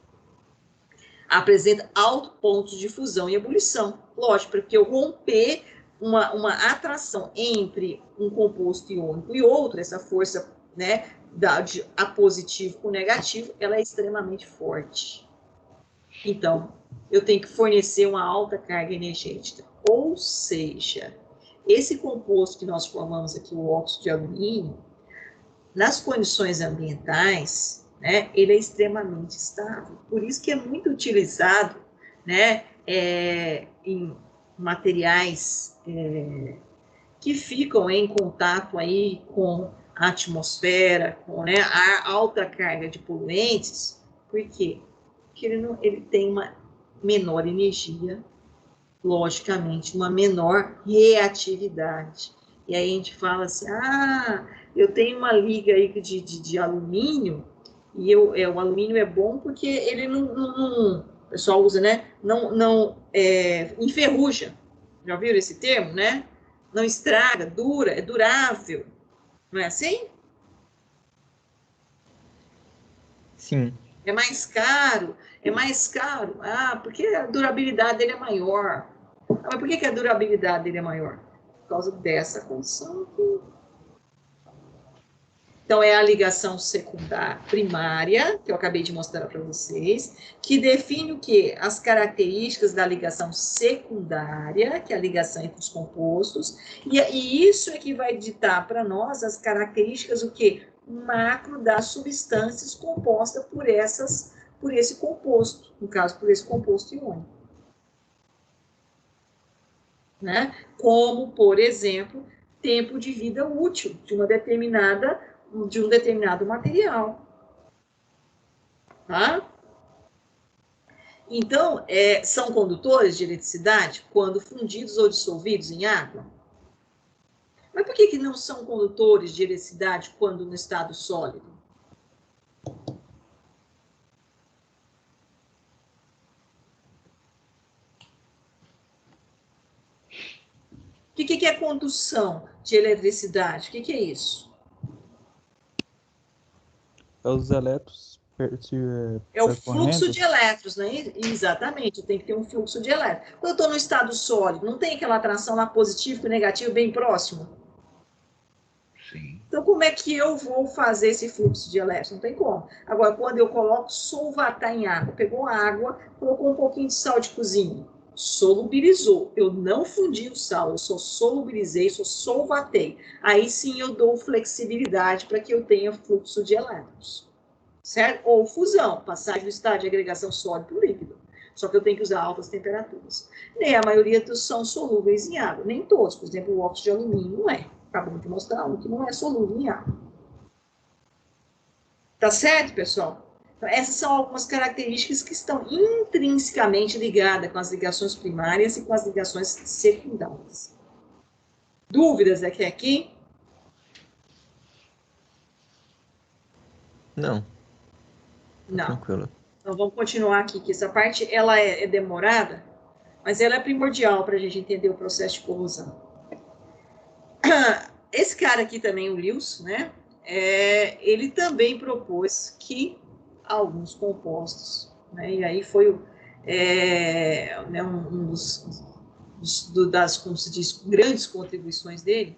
Apresenta alto ponto de fusão e ebulição. Lógico, porque eu romper uma atração entre um composto iônico e outro, essa força, né, de A positivo com negativo, ela é extremamente forte. Então, eu tenho que fornecer uma alta carga energética. Ou seja, esse composto que nós formamos aqui, o óxido de alumínio, nas condições ambientais, né, ele é extremamente estável. Por isso que é muito utilizado, né, em materiais que ficam em contato aí com a atmosfera, com, né, a alta carga de poluentes. Por quê? Porque ele tem uma menor energia, logicamente, uma menor reatividade. E aí a gente fala assim, eu tenho uma liga aí de alumínio, e o alumínio é bom porque ele não o pessoal usa, né, não enferruja. Já viram esse termo, né? Não estraga, dura, é durável. Não é assim? Sim. É mais caro. Porque a durabilidade dele é maior. Mas por que a durabilidade dele é maior? Por causa dessa condição aqui. Então, é a ligação secundária, primária, que eu acabei de mostrar para vocês, que define o quê? As características da ligação secundária, que é a ligação entre os compostos, e isso é que vai ditar para nós as características, o quê? Macro das substâncias compostas por esse composto, no caso, por esse composto iônico. Né? Como, por exemplo, tempo de vida útil de um determinado material. Tá? Então, são condutores de eletricidade quando fundidos ou dissolvidos em água? Mas por que não são condutores de eletricidade quando no estado sólido? condução de eletricidade? O que é isso? É os elétrons É o fluxo percorrendo. de elétrons, né? Exatamente, tem que ter um fluxo de elétrons. Quando eu estou no estado sólido, não tem aquela atração lá positivo e negativo bem próximo? Sim. Então, como é que eu vou fazer esse fluxo de elétrons? Não tem como. Agora, quando eu coloco solvatar em água, pegou a água, colocou um pouquinho de sal de cozinha, solubilizou. Eu não fundi o sal, eu só solubilizei, só solvatei. Aí sim eu dou flexibilidade para que eu tenha fluxo de elétrons. Certo? Ou fusão, passagem do estado de agregação sólido para o líquido. Só que eu tenho que usar altas temperaturas. Nem a maioria dos são solúveis em água, nem todos. Por exemplo, o óxido de alumínio não é. Acabamos de mostrar um que não é solúvel em água. Tá certo, pessoal? Então, essas são algumas características que estão intrinsecamente ligadas com as ligações primárias e com as ligações secundárias. Dúvidas aqui? Não, Não. tranquilo. Então, vamos continuar aqui, que essa parte ela é demorada, mas ela é primordial para a gente entender o processo de corrosão. Esse cara aqui também, o Lewis, né? Ele também propôs que alguns compostos, né? E aí foi né, um das, como se diz, grandes contribuições dele,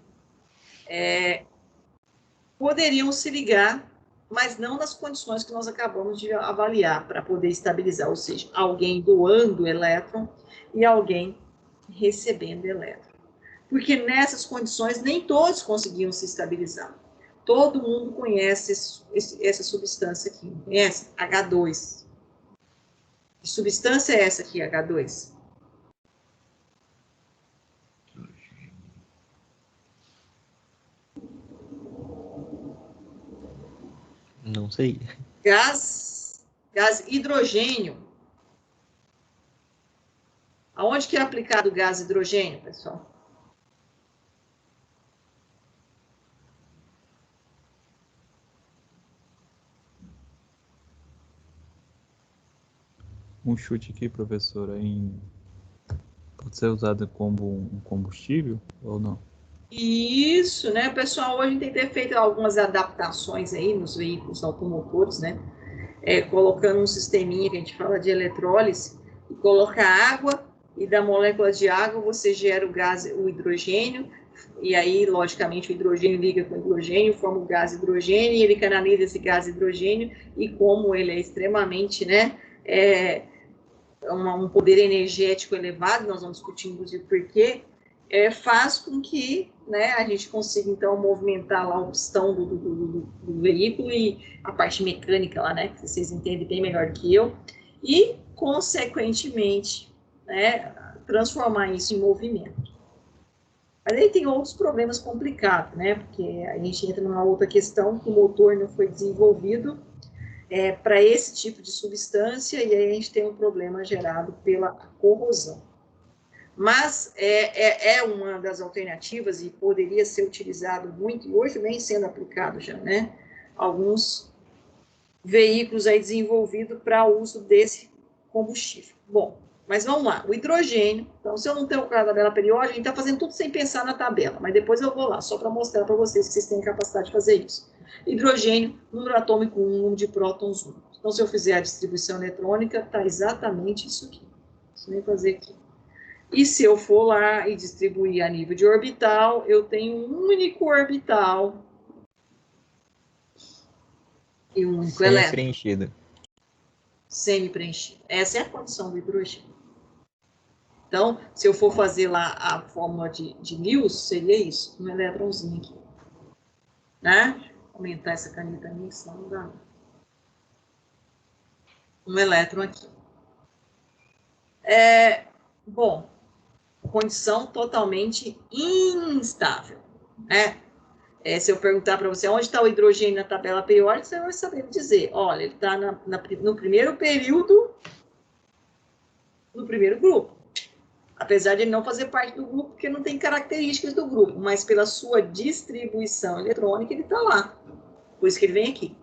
poderiam se ligar, mas não nas condições que nós acabamos de avaliar para poder estabilizar, ou seja, alguém doando elétron e alguém recebendo elétron. Porque nessas condições nem todos conseguiam se estabilizar. Todo mundo conhece essa substância aqui, conhece? H2. Que substância é essa aqui, H2? Não sei. Gás hidrogênio. Aonde que é aplicado o gás hidrogênio, pessoal? Um chute aqui, professora, pode ser usado como um combustível ou não? Isso, né? O pessoal hoje tem que ter feito algumas adaptações aí nos veículos automotores, né? Colocando um sisteminha que a gente fala de eletrólise, e coloca água, e da molécula de água você gera o hidrogênio, e aí, logicamente, o hidrogênio liga com o hidrogênio, forma o gás hidrogênio, e ele canaliza esse gás hidrogênio, e como ele é extremamente, né, um poder energético elevado, nós vamos discutir, inclusive, por quê, faz com que, né, a gente consiga, então, movimentar lá o pistão do veículo e a parte mecânica lá, né, que vocês entendem bem melhor que eu, e, consequentemente, né, transformar isso em movimento. Mas aí tem outros problemas complicados, né, porque a gente entra numa outra questão que o motor não foi desenvolvido para esse tipo de substância, e aí a gente tem um problema gerado pela corrosão. Mas é uma das alternativas e poderia ser utilizado muito, e hoje vem sendo aplicado já, né? Alguns veículos aí desenvolvidos para uso desse combustível. Bom, mas vamos lá, o hidrogênio. Então, se eu não tenho a tabela periódica, a gente está fazendo tudo sem pensar na tabela, mas depois eu vou lá, só para mostrar para vocês que vocês têm capacidade de fazer isso. Hidrogênio, número atômico 1, número de prótons 1. Então, se eu fizer a distribuição eletrônica, está exatamente isso aqui. Deixa eu nem fazer aqui. E se eu for lá e distribuir a nível de orbital, eu tenho um único orbital e um único elétron. Semi-preenchido. Semi-preenchido. Essa é a condição do hidrogênio. Então, se eu for fazer lá a fórmula de Lewis, seria isso, um elétronzinho aqui. Né? Deixa eu aumentar essa caneta aqui, senão não dá. Um elétron aqui. Bom, condição totalmente instável. Né? Se eu perguntar para você onde está o hidrogênio na tabela periódica, você vai saber dizer, olha, ele está no primeiro período, no primeiro grupo. Apesar de ele não fazer parte do grupo, porque não tem características do grupo, mas pela sua distribuição eletrônica, ele está lá. Por isso que ele vem aqui.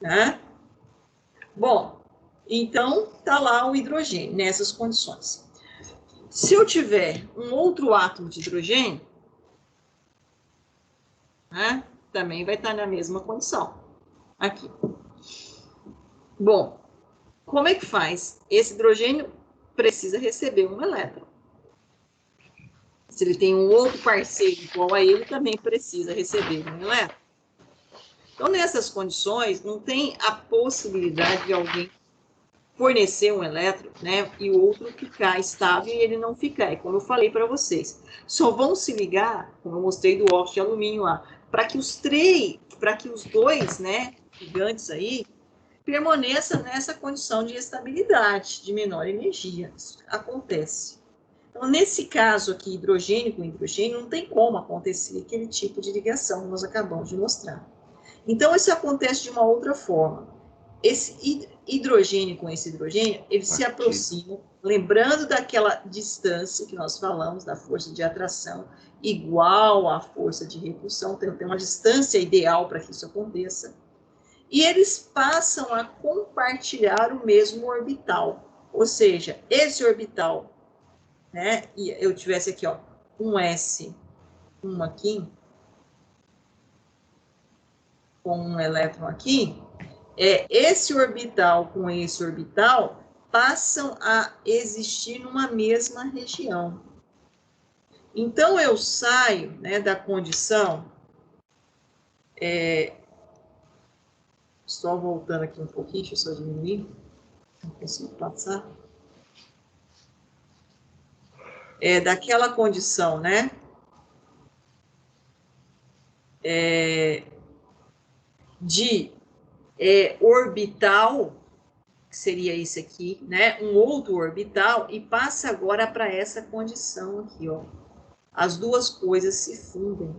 Né? Bom, então, está lá o hidrogênio, nessas condições. Se eu tiver um outro átomo de hidrogênio, né, também vai estar na mesma condição. Aqui. Bom, como é que faz? Esse hidrogênio precisa receber um elétron. Se ele tem um outro parceiro igual a ele, também precisa receber um elétron. Então, nessas condições, não tem a possibilidade de alguém fornecer um elétron, né, e o outro ficar estável e ele não ficar. É como eu falei para vocês. Só vão se ligar, como eu mostrei do óxido de alumínio lá, para que os dois, né, ligantes aí, permaneçam nessa condição de estabilidade, de menor energia. Isso acontece. Então, nesse caso aqui, hidrogênio com hidrogênio, não tem como acontecer aquele tipo de ligação que nós acabamos de mostrar. Então, isso acontece de uma outra forma. Esse hidrogênio com esse hidrogênio, eles se aproximam, lembrando daquela distância que nós falamos, da força de atração, igual à força de repulsão, tem uma distância ideal para que isso aconteça, e eles passam a compartilhar o mesmo orbital. Ou seja, esse orbital, né, e eu tivesse aqui, ó, um S, um aqui, com um elétron aqui, esse orbital com esse orbital passam a existir numa mesma região. Então, eu saio, né, da condição... Só voltando aqui um pouquinho, deixa eu só diminuir. Não consigo passar. Daquela condição, né? De orbital, que seria esse aqui, né? Um outro orbital, e passa agora para essa condição aqui, ó. As duas coisas se fundem,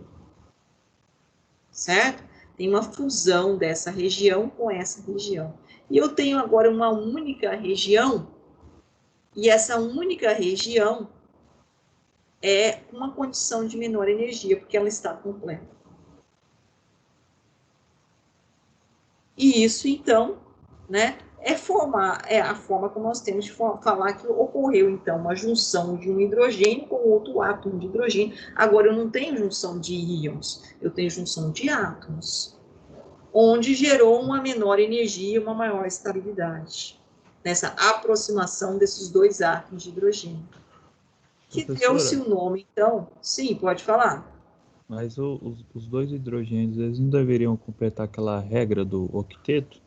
certo? Tem uma fusão dessa região com essa região. E eu tenho agora uma única região, e essa única região é uma condição de menor energia, porque ela está completa. E isso, então, né, é a forma como nós temos de falar que ocorreu, então, uma junção de um hidrogênio com outro átomo de hidrogênio. Agora, eu não tenho junção de íons, eu tenho junção de átomos, onde gerou uma menor energia, uma maior estabilidade, nessa aproximação desses dois átomos de hidrogênio. Que deu-se o nome, então... Sim, pode falar. Mas os dois hidrogênios, eles não deveriam completar aquela regra do octeto?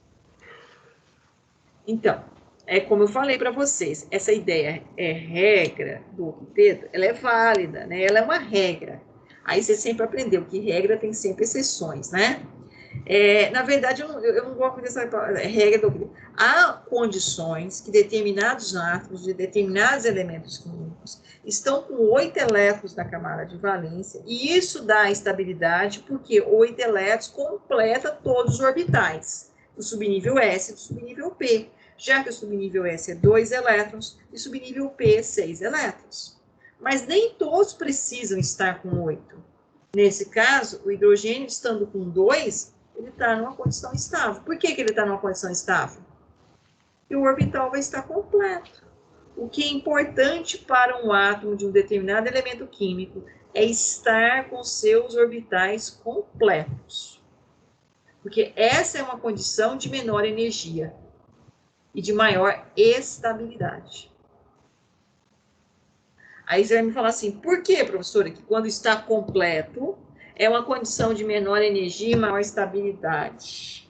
Então, como eu falei para vocês, essa ideia regra do octeto, ela é válida, né? Ela é uma regra. Aí você sempre aprendeu que regra tem sempre exceções, né? Na verdade, eu não gosto dessa regra do octeto. Há condições que determinados átomos de determinados elementos químicos estão com 8 elétrons na camada de valência, e isso dá estabilidade porque 8 elétrons completa todos os orbitais, do subnível S e do subnível P, já que o subnível S é 2 elétrons e o subnível P é 6 elétrons. Mas nem todos precisam estar com 8. Nesse caso, o hidrogênio estando com 2, ele está numa condição estável. Por que ele está numa condição estável? Porque o orbital vai estar completo. O que é importante para um átomo de um determinado elemento químico é estar com seus orbitais completos. Porque essa é uma condição de menor energia e de maior estabilidade. Aí você vai me falar assim, por que, professora, que quando está completo é uma condição de menor energia e maior estabilidade?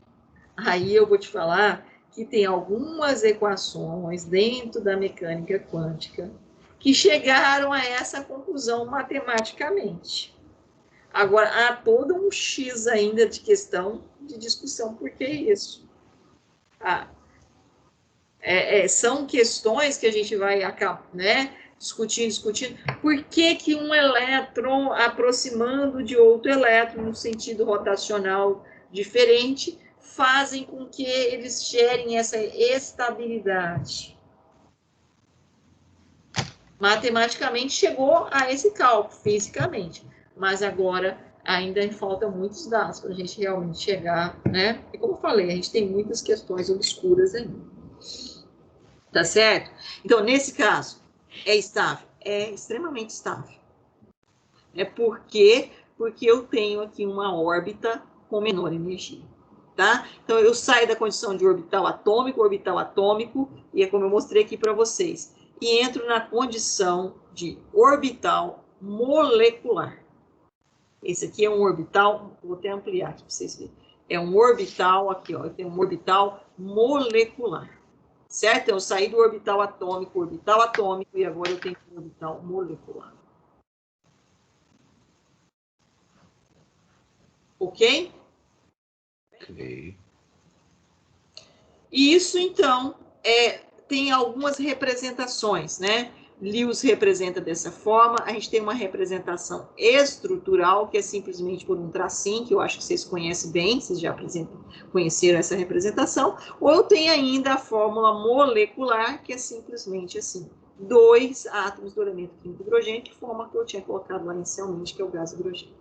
Aí eu vou te falar que tem algumas equações dentro da mecânica quântica que chegaram a essa conclusão matematicamente. Agora, há todo um X ainda de questão de discussão. Por que isso? São questões que a gente vai né, discutindo. Por que um elétron aproximando de outro elétron no sentido rotacional diferente fazem com que eles gerem essa estabilidade? Matematicamente chegou a esse cálculo, fisicamente, mas agora ainda faltam muitos dados para a gente realmente chegar, né? E como eu falei, a gente tem muitas questões obscuras ainda. Tá certo? Então, nesse caso, é estável? é extremamente estável. É porque eu tenho aqui uma órbita com menor energia. Tá? Então, eu saio da condição de orbital atômico, e é como eu mostrei aqui para vocês, e entro na condição de orbital molecular. Esse aqui é um orbital, vou até ampliar aqui para vocês verem. É um orbital, aqui, ó, tem um orbital molecular. Certo? Eu saí do orbital atômico, e agora eu tenho um orbital molecular. Ok? Ok. E isso, então, tem algumas representações, né? Lewis representa dessa forma, a gente tem uma representação estrutural, que é simplesmente por um tracinho, que eu acho que vocês conhecem bem, vocês já conheceram essa representação, ou eu tenho ainda a fórmula molecular, que é simplesmente assim, 2 átomos do elemento químico hidrogênio, que forma a que eu tinha colocado lá inicialmente, que é o gás hidrogênio.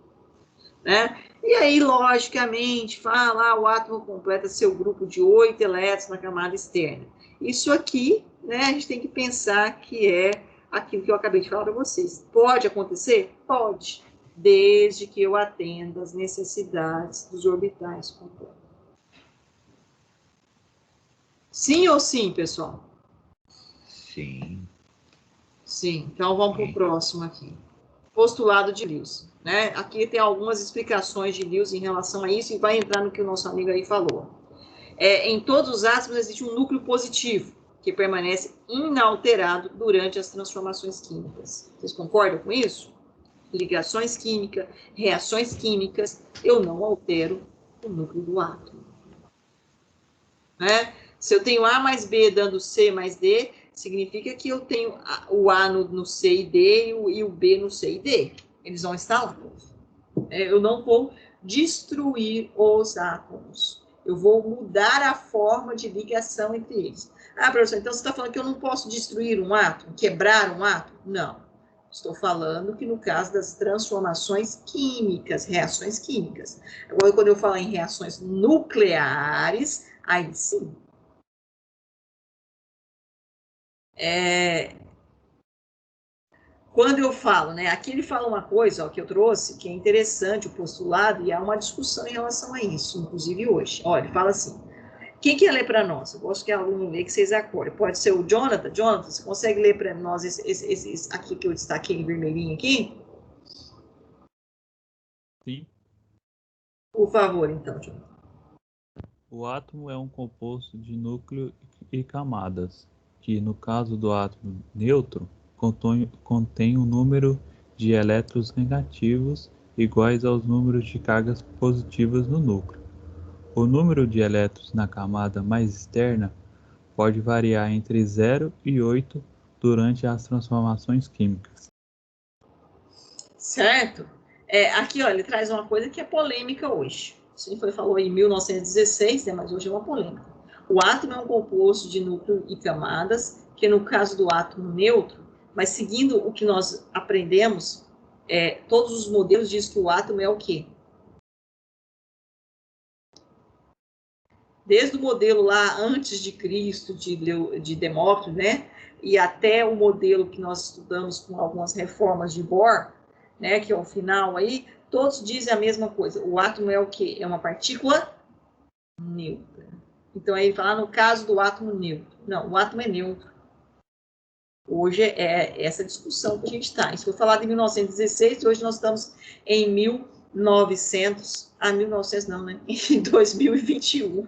Né? E aí, logicamente, fala, o átomo completa seu grupo de 8 elétrons na camada externa. Isso aqui, né, a gente tem que pensar que é aquilo que eu acabei de falar para vocês. Pode acontecer? Pode, desde que eu atenda às necessidades dos orbitais completos. Sim ou sim, pessoal? Sim. Sim, então vamos para o próximo aqui. Postulado de Lewis. Né? Aqui tem algumas explicações de Lewis em relação a isso e vai entrar no que o nosso amigo aí falou. Em todos os átomos existe um núcleo positivo que permanece inalterado durante as transformações químicas. Vocês concordam com isso? Ligações químicas, reações químicas, eu não altero o núcleo do átomo. Né? Se eu tenho A mais B dando C mais D, significa que eu tenho o A no C e D e o B no C e D. Eles vão estar lá. Eu não vou destruir os átomos. Eu vou mudar a forma de ligação entre eles. Ah, professor, então você está falando que eu não posso destruir um átomo, quebrar um átomo? Não. Estou falando que no caso das transformações químicas, reações químicas. Agora, quando eu falo em reações nucleares, aí sim. Quando eu falo, né? Aqui ele fala uma coisa, ó, que eu trouxe, que é interessante, o postulado, e há uma discussão em relação a isso, inclusive hoje. Olha, ele fala assim, quem quer ler para nós? Eu gosto que o aluno lê, que vocês acordem. Pode ser o Jonathan. Jonathan, você consegue ler para nós esse aqui que eu destaquei em vermelhinho aqui? Sim. Por favor, então, Jonathan. O átomo é um composto de núcleo e camadas, que, no caso do átomo neutro, contém um número de elétrons negativos iguais aos números de cargas positivas no núcleo. O número de elétrons na camada mais externa pode variar entre 0 e 8 durante as transformações químicas. Certo? Aqui, ó, ele traz uma coisa que é polêmica hoje. Isso foi falou em 1916, né, mas hoje é uma polêmica. O átomo é um composto de núcleo e camadas, que no caso do átomo neutro, mas seguindo o que nós aprendemos, todos os modelos dizem que o átomo é o quê? Desde o modelo lá antes de Cristo, de Demócrito, né, e até o modelo que nós estudamos com algumas reformas de Bohr, né, que é o final aí, todos dizem a mesma coisa. O átomo é o quê? É uma partícula neutra. Então, aí ele fala no caso do átomo neutro. Não, o átomo é neutro. Hoje é essa discussão que a gente está. Isso foi falado em 1916, hoje nós estamos em 1900, 1900 não, né? Em 2021.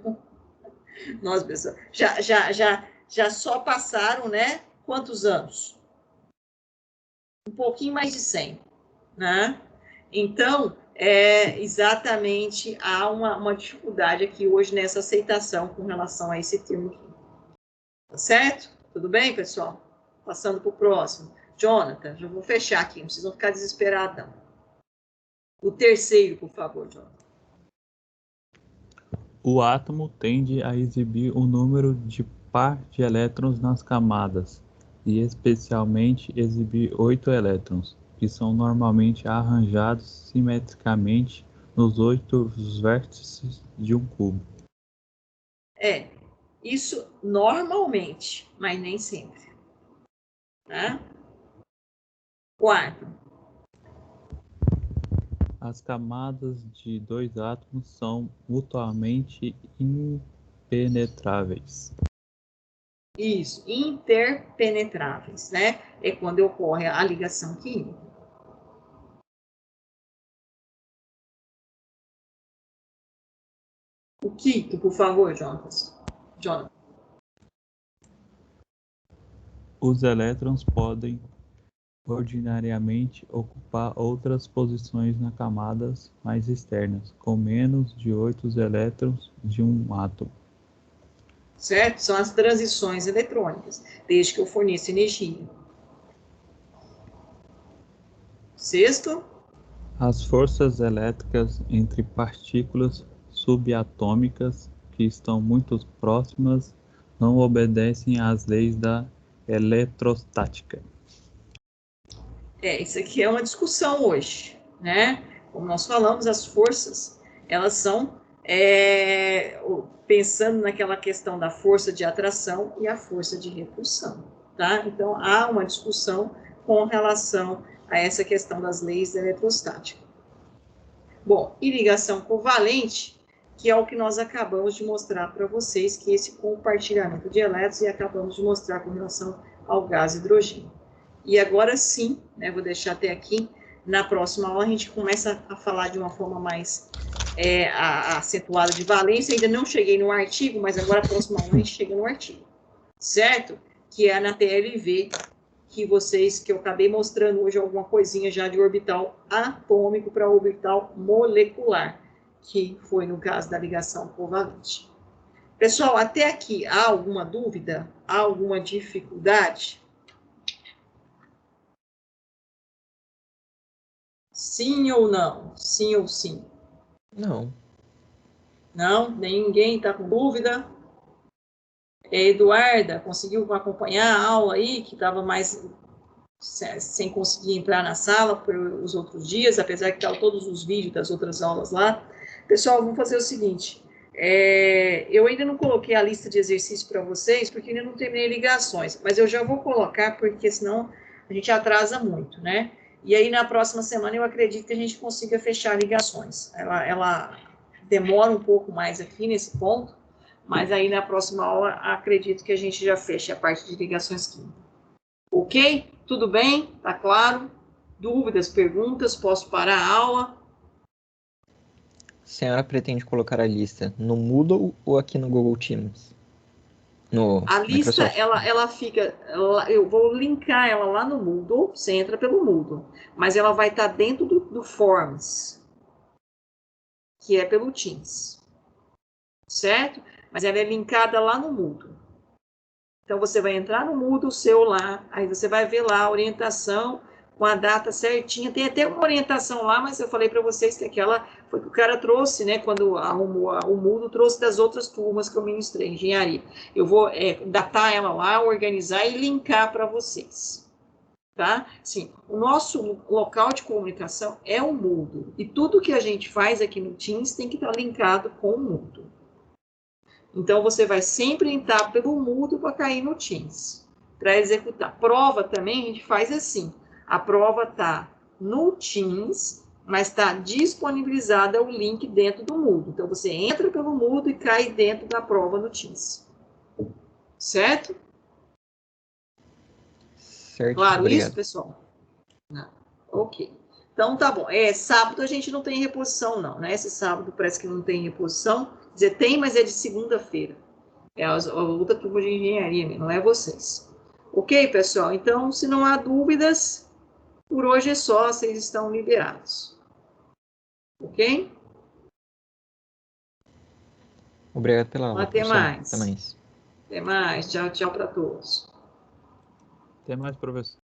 Nossa, pessoal, já só passaram, né? Quantos anos? Um pouquinho mais de 100, né? Então, exatamente, há uma dificuldade aqui hoje nessa aceitação com relação a esse termo aqui. Tá certo? Tudo bem, pessoal? Passando para o próximo. Jonathan, já vou fechar aqui, não precisam ficar desesperados, não. O terceiro, por favor, Jonathan. O átomo tende a exibir um número de par de elétrons nas camadas, e especialmente exibir 8 elétrons, que são normalmente arranjados simetricamente nos 8 vértices de um cubo. Isso normalmente, mas nem sempre. Né? Quarto, As camadas de dois átomos são mutuamente impenetráveis. isso, interpenetráveis, né? É quando ocorre a ligação química. O quinto, por favor, Jonas. Jonathan. Os elétrons podem ordinariamente ocupar outras posições nas camadas mais externas, com menos de 8 elétrons de um átomo. Certo? São as transições eletrônicas, desde que eu forneça energia. Sexto, As forças elétricas entre partículas subatômicas que estão muito próximas não obedecem às leis da eletrostática. isso aqui é uma discussão hoje, né? Como nós falamos, as forças, elas são, pensando naquela questão da força de atração e a força de repulsão, tá? Então, há uma discussão com relação a essa questão das leis da eletrostática. Bom, e ligação covalente, que é o que nós acabamos de mostrar para vocês, que é esse compartilhamento de elétrons, e acabamos de mostrar com relação ao gás hidrogênio. E agora sim, né, vou deixar até aqui, na próxima aula a gente começa a falar de uma forma mais acentuada de valência. Ainda não cheguei no artigo, mas agora a próxima aula a gente chega no artigo, certo? Que é na TLV, que eu acabei mostrando hoje alguma coisinha já de orbital atômico para orbital molecular, que foi no caso da ligação covalente. Pessoal, até aqui, há alguma dúvida? Há alguma dificuldade? Sim ou não? Sim ou sim? Não. Não? Ninguém está com dúvida? Eduarda, conseguiu acompanhar a aula aí, que estava mais sem conseguir entrar na sala por os outros dias, apesar que estavam todos os vídeos das outras aulas lá. Pessoal, vamos fazer o seguinte, eu ainda não coloquei a lista de exercícios para vocês, porque ainda não terminei ligações, mas eu já vou colocar, porque senão a gente atrasa muito, né? E aí, na próxima semana, eu acredito que a gente consiga fechar ligações. Ela demora um pouco mais aqui nesse ponto, mas aí na próxima aula, acredito que a gente já feche a parte de ligações químicas. Ok? Tudo bem? Tá claro? Dúvidas, perguntas? Posso parar a aula? A senhora pretende colocar a lista no Moodle ou aqui no Google Teams? No A lista, Microsoft? ela fica... eu vou linkar ela lá no Moodle, você entra pelo Moodle, mas ela vai estar dentro do Forms, que é pelo Teams, certo? Mas ela é linkada lá no Moodle. Então, você vai entrar no Moodle seu lá, aí você vai ver lá a orientação com a data certinha. Tem até uma orientação lá, mas eu falei para vocês que aquela foi que o cara trouxe, né? Quando arrumou o Moodle, trouxe das outras turmas que eu ministrei, engenharia. Eu vou datar ela lá, organizar e linkar para vocês. Tá? Sim, o nosso local de comunicação é o Moodle. E tudo que a gente faz aqui no Teams tem que estar linkado com o Moodle. Então, você vai sempre entrar pelo Moodle para cair no Teams, para executar. Prova também, a gente faz assim. A prova está no Teams, mas está disponibilizada o link dentro do Moodle. Então, você entra pelo Moodle e cai dentro da prova no Teams. Certo? Certo, Claro obrigado. isso, pessoal? Não. Ok. Então, tá bom. Sábado a gente não tem reposição, não, né? Esse sábado parece que não tem reposição. Quer dizer, tem, mas é de segunda-feira. É a outra turma de engenharia, não é vocês. Ok, pessoal? Então, se não há dúvidas, por hoje é só, vocês estão liberados. Ok? Obrigado pela aula, Até professor. mais. Até mais. Até mais. Tchau, tchau para todos. Até mais, professor.